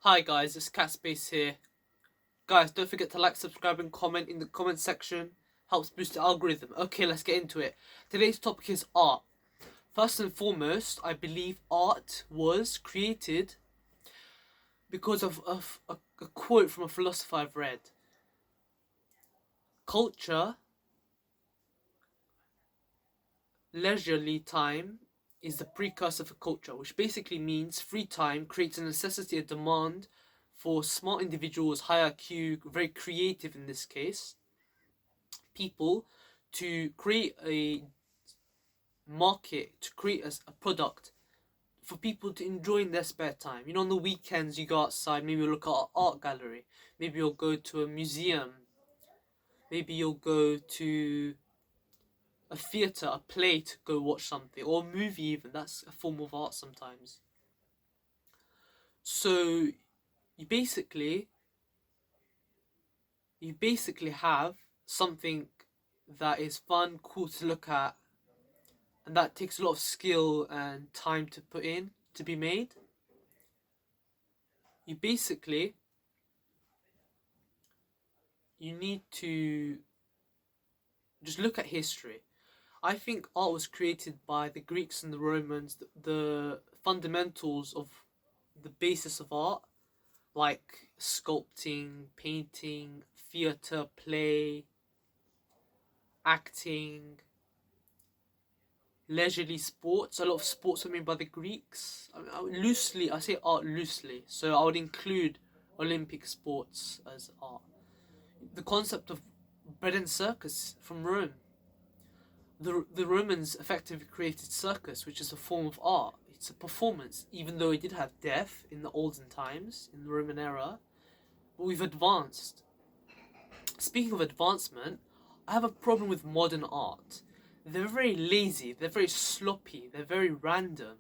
Hi guys, it's Catspace here. Guys, don't forget to like, subscribe, and comment in the comment section. Helps boost the algorithm. Okay, let's get into it. Today's topic is art. First and foremost, I believe art was created because of a quote from a philosopher I've read. Culture, leisurely time, is the precursor for culture, which basically means free time creates a necessity, a demand for smart individuals, high IQ, very creative in this case, people to create a market, to create a product for people to enjoy in their spare time. On the weekends, you go outside, maybe you'll look at an art gallery, maybe you'll go to a museum, maybe you'll go to a theatre, a play to go watch something, or a movie even. That's a form of art sometimes. So you basically you basically have something that is fun, cool to look at, and that takes a lot of skill and time to put in to be made. You basically you need to just look at history. I think art was created by the Greeks and the Romans. The fundamentals of the basis of art, like sculpting, painting, theatre, play, acting, leisurely sports. A lot of sports were made by the Greeks. Loosely, I say art loosely, so I would include Olympic sports as art. The concept of bread and circus from Rome. The Romans effectively created circus, which is a form of art. It's a performance, even though it did have death in the olden times, in the Roman era. But we've advanced. Speaking of advancement, I have a problem with modern art. They're very lazy, they're very sloppy, they're very random.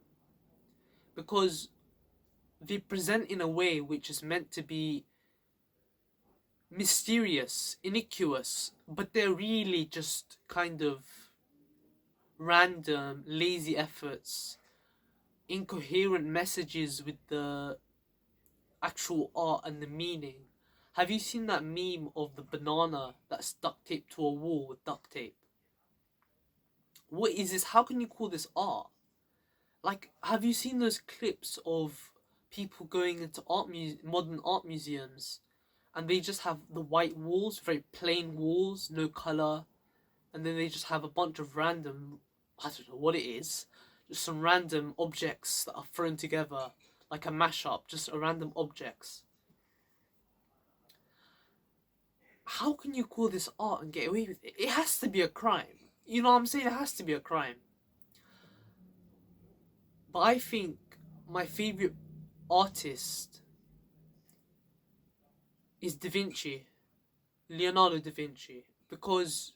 Because they present in a way which is meant to be mysterious, iniquitous, but they're really just kind of random, lazy efforts, incoherent messages with the actual art and the meaning. Have you seen that meme of the banana that's duct taped to a wall with duct tape? What is this? How can you call this art? Like, have you seen those clips of people going into modern art museums, and they just have the white walls, very plain walls, no color, and then they just have a bunch of random, I don't know what it is, just some random objects that are thrown together like a mashup, just a random objects. How can you call this art and get away with it? It has to be a crime. You know what I'm saying? It has to be a crime. But I think my favorite artist is Da Vinci, Leonardo da Vinci, because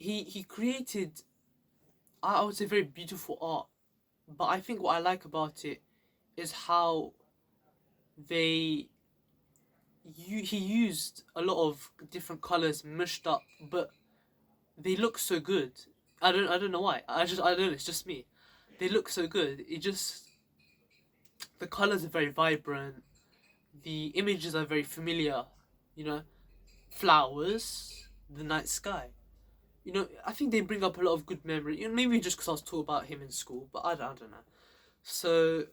he created, I would say, very beautiful art. But I think what I like about it is how they he used a lot of different colors mushed up, but they look so good. I don't know why. I don't know. It's just me. They look so good. It just the colors are very vibrant. The images are very familiar. You know, flowers, the night sky. I think they bring up a lot of good memory. Maybe just because I was taught about him in school, but I don't know. So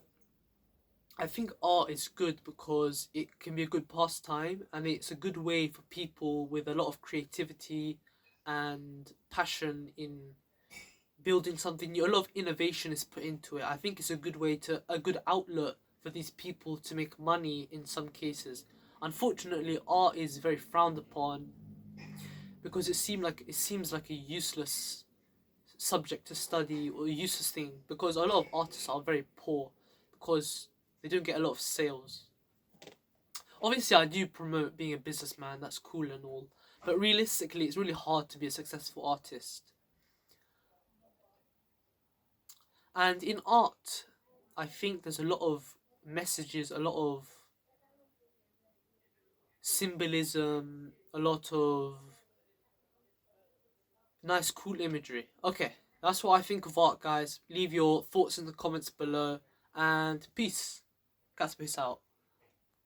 I think art is good because it can be a good pastime and it's a good way for people with a lot of creativity and passion in building something new. A lot of innovation is put into it. I think it's a good outlet for these people to make money in some cases. Unfortunately, art is very frowned upon because it seems like a useless subject to study or a useless thing because a lot of artists are very poor because they don't get a lot of sales. Obviously, I do promote being a businessman, that's cool and all, but realistically, it's really hard to be a successful artist. And in art, I think there's a lot of messages, a lot of symbolism, a lot of nice, cool imagery. Okay, that's what I think of art, guys. Leave your thoughts in the comments below, and peace. Cats piss out.